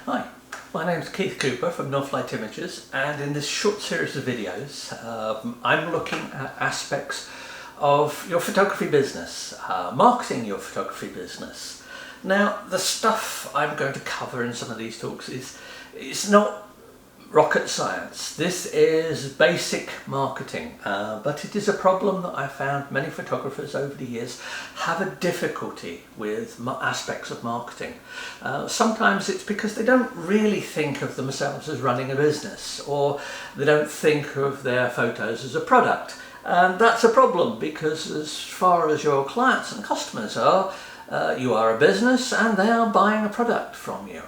Hi, my name is Keith Cooper from Northlight Images, and in this short series of videos I'm looking at aspects of your photography business, marketing your photography business. Now, the stuff I'm going to cover in some of these talks it's not rocket science. This is basic marketing, but it is a problem that I found many photographers over the years have a difficulty with aspects of marketing. Sometimes it's because they don't really think of themselves as running a business, or they don't think of their photos as a product. And that's a problem, because as far as your clients and customers are, you are a business and they are buying a product from you.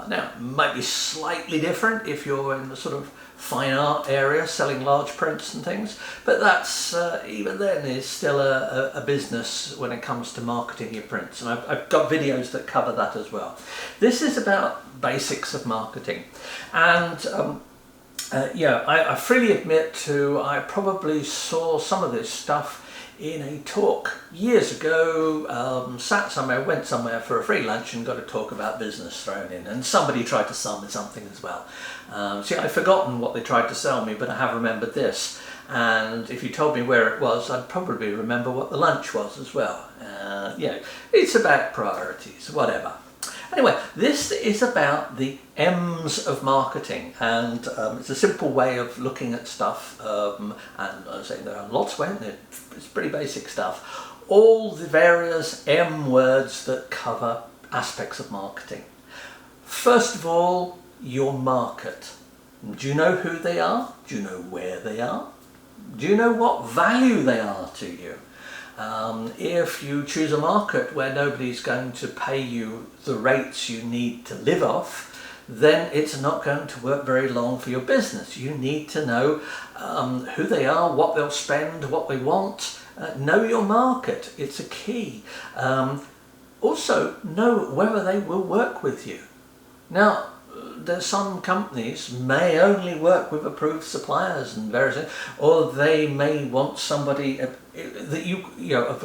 Now, it might be slightly different if you're in the sort of fine art area selling large prints and things, but that's even then is still a business when it comes to marketing your prints, and I've got videos that cover that as well. This is about basics of marketing, and I freely admit I probably saw some of this stuff in a talk years ago, sat somewhere, went somewhere for a free lunch and got a talk about business thrown in, and somebody tried to sell me something as well. See, I've forgotten what they tried to sell me, but I have remembered this, and if you told me where it was, I'd probably remember what the lunch was as well. It's about priorities, whatever. Anyway, this is about the M's of marketing, and it's a simple way of looking at stuff, and I say there are lots of ways, it's pretty basic stuff. All the various M words that cover aspects of marketing. First of all, your market. Do you know who they are? Do you know where they are? Do you know what value they are to you? If you choose a market where nobody's going to pay you the rates you need to live off, then it's not going to work very long for your business. You need to know who they are, what they'll spend, what they want. Know your market, it's a key. Also, know whether they will work with you. Now, there's some companies may only work with approved suppliers and various things, or they may want somebody that of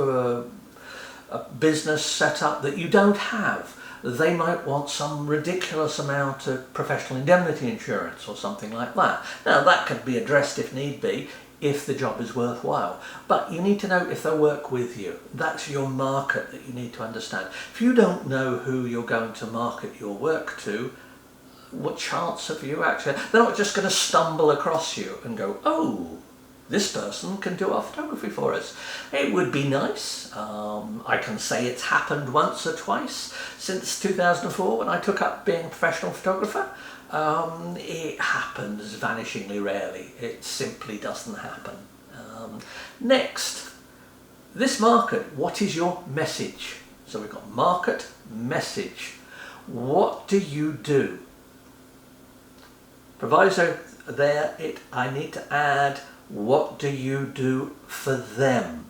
a business set up that you don't have. They might want some ridiculous amount of professional indemnity insurance or something like that. Now, that could be addressed if need be, if the job is worthwhile. But you need to know if they'll work with you. That's your market that you need to understand. If you don't know who you're going to market your work to, what chance have you actually? They're not just going to stumble across you and go, oh, this person can do our photography for us. It would be nice. I can say it's happened once or twice since 2004 when I took up being a professional photographer. It happens vanishingly rarely. It simply doesn't happen. Next, this market, what is your message? So we've got market, message. What do you do? Proviso there, I need to add, what do you do for them?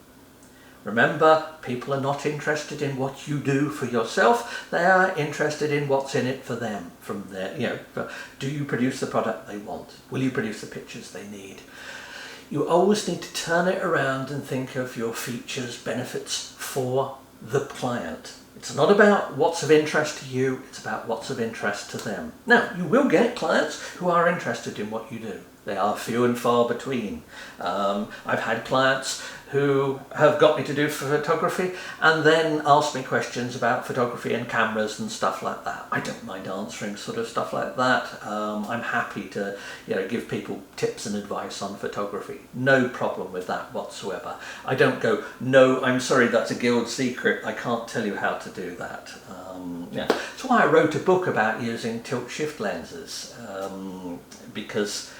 Remember, people are not interested in what you do for yourself, they are interested in what's in it for them. From there, do you produce the product they want? Will you produce the pictures they need? You always need to turn it around and think of your features, benefits for the client. It's not about what's of interest to you, it's about what's of interest to them. Now, you will get clients who are interested in what you do. They are few and far between. I've had clients who have got me to do photography and then ask me questions about photography and cameras and stuff like that. I don't mind answering sort of stuff like that. I'm happy to give people tips and advice on photography. No problem with that whatsoever. I don't go, no, I'm sorry, that's a guild secret. I can't tell you how to do that. That's why I wrote a book about using tilt-shift lenses, because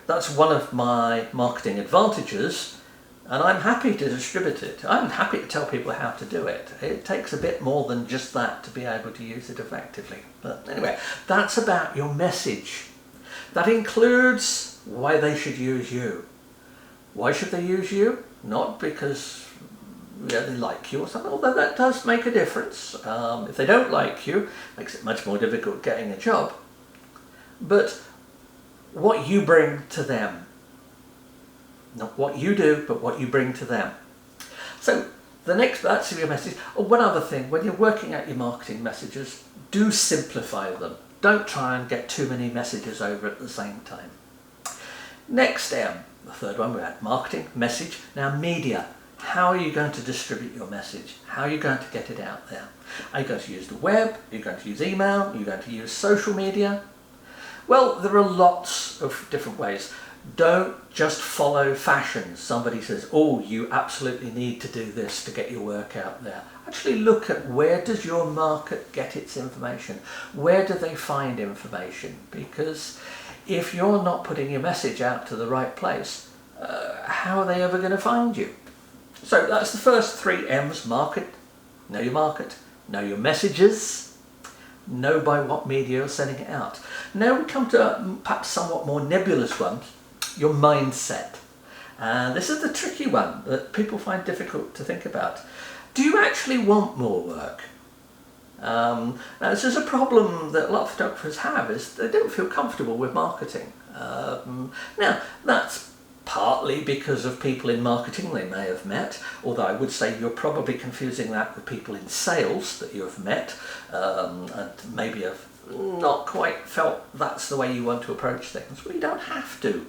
that's one of my marketing advantages, and I'm happy to distribute it. I'm happy to tell people how to do it. It takes a bit more than just that to be able to use it effectively. But anyway, that's about your message. That includes why they should use you. Why should they use you? Not because they like you or something, although that does make a difference. If they don't like you, it makes it much more difficult getting a job. But what you bring to them. Not what you do, but what you bring to them. So that's your message. Oh, one other thing, when you're working out your marketing messages, do simplify them. Don't try and get too many messages over at the same time. Next M, the third one, we had marketing, message. Now media. How are you going to distribute your message? How are you going to get it out there? Are you going to use the web? Are you going to use email? Are you going to use social media? Well, there are lots of different ways. Don't just follow fashion. Somebody says, oh, you absolutely need to do this to get your work out there. Actually look at, where does your market get its information? Where do they find information? Because if you're not putting your message out to the right place, how are they ever going to find you? So that's the first three M's: market, know your messages, know by what media you're sending it out. Now we come to perhaps somewhat more nebulous ones, your mindset. This is the tricky one that people find difficult to think about. Do you actually want more work? Now this is a problem that a lot of photographers have, is they don't feel comfortable with marketing. Now that's partly because of people in marketing they may have met, although I would say you're probably confusing that with people in sales that you have met and maybe have not quite felt that's the way you want to approach things. Well, you don't have to.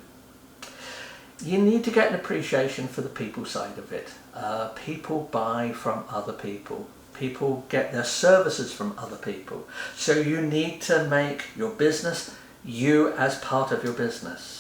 You need to get an appreciation for the people side of it. People buy from other people. People get their services from other people. So you need to make your business you as part of your business.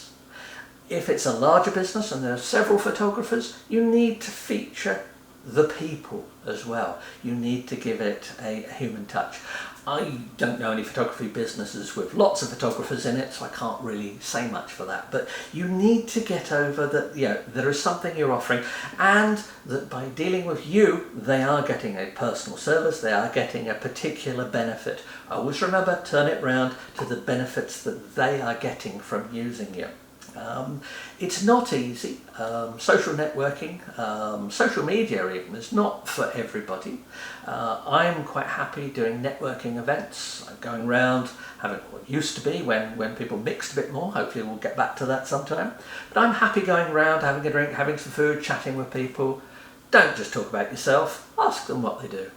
If it's a larger business and there are several photographers, you need to feature the people as well. You need to give it a human touch. I don't know any photography businesses with lots of photographers in it, so I can't really say much for that. But you need to get over that, there is something you're offering, and that by dealing with you, they are getting a personal service, they are getting a particular benefit. Always remember, turn it round to the benefits that they are getting from using you. It's not easy. Social networking, social media even, is not for everybody. I'm quite happy doing networking events, going around, having what used to be when people mixed a bit more. Hopefully we'll get back to that sometime. But I'm happy going around, having a drink, having some food, chatting with people. Don't just talk about yourself, ask them what they do.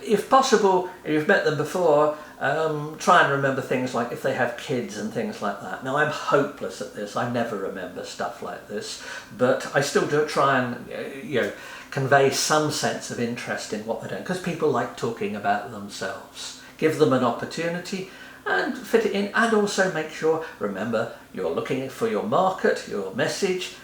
If possible, if you've met them before, try and remember things like if they have kids and things like that. Now I'm hopeless at this, I never remember stuff like this, but I still do try and convey some sense of interest in what they're doing, because people like talking about themselves. Give them an opportunity and fit it in, and also make sure, remember, you're looking for your market, your message.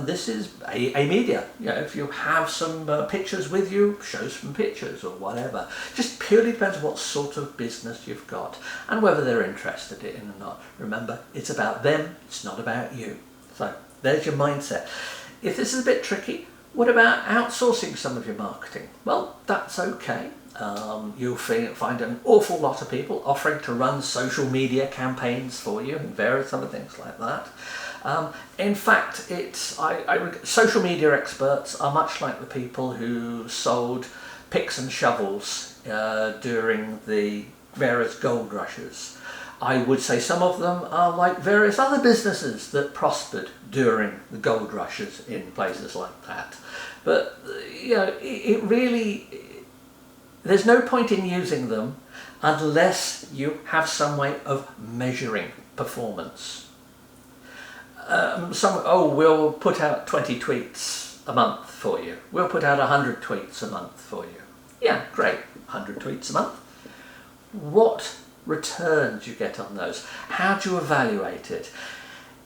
This is a media. If you have some pictures with you, show some pictures or whatever. Just purely depends on what sort of business you've got and whether they're interested in it or not. Remember, it's about them, it's not about you. So there's your mindset. If this is a bit tricky, what about outsourcing some of your marketing? Well, that's okay. You'll find an awful lot of people offering to run social media campaigns for you and various other things like that. In fact, social media experts are much like the people who sold picks and shovels during the various gold rushes. I would say some of them are like various other businesses that prospered during the gold rushes in places like that. But it really, there's no point in using them unless you have some way of measuring performance. We'll put out 20 tweets a month for you. We'll put out 100 tweets a month for you. Yeah, great, 100 tweets a month. What returns you get on those? How do you evaluate it?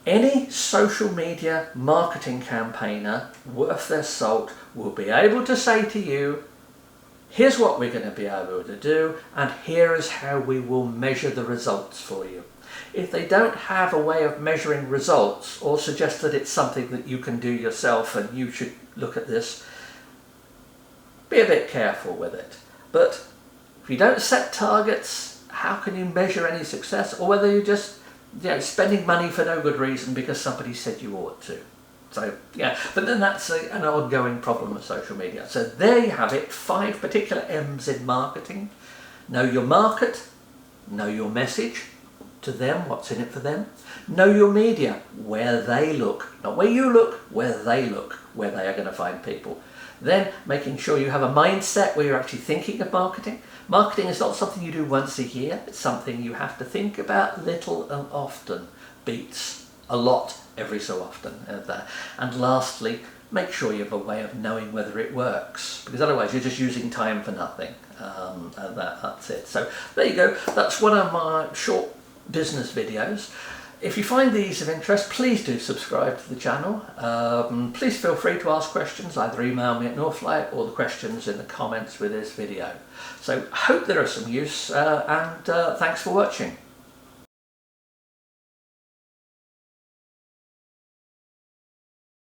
Any social media marketing campaigner worth their salt will be able to say to you, here's what we're going to be able to do, and here is how we will measure the results for you. If they don't have a way of measuring results, or suggest that it's something that you can do yourself and you should look at this, be a bit careful with it. But if you don't set targets, how can you measure any success? Or whether you're just spending money for no good reason because somebody said you ought to. So but then that's an ongoing problem with social media. So there you have it, 5 particular M's in marketing. Know your market, know your message to them, what's in it for them. Know your media, where they look, not where you look, where they look, where they are going to find people. Then making sure you have a mindset where you're actually thinking of marketing. Marketing is not something you do once a year, it's something you have to think about little and often. Beats a lot every so often. And lastly, make sure you have a way of knowing whether it works, because otherwise you're just using time for nothing. And that's it. So there you go, that's one of my short business videos. If you find these of interest, please do subscribe to the channel. Please feel free to ask questions, either email me at Northlight or the questions in the comments with this video. So I hope there are some use, and thanks for watching.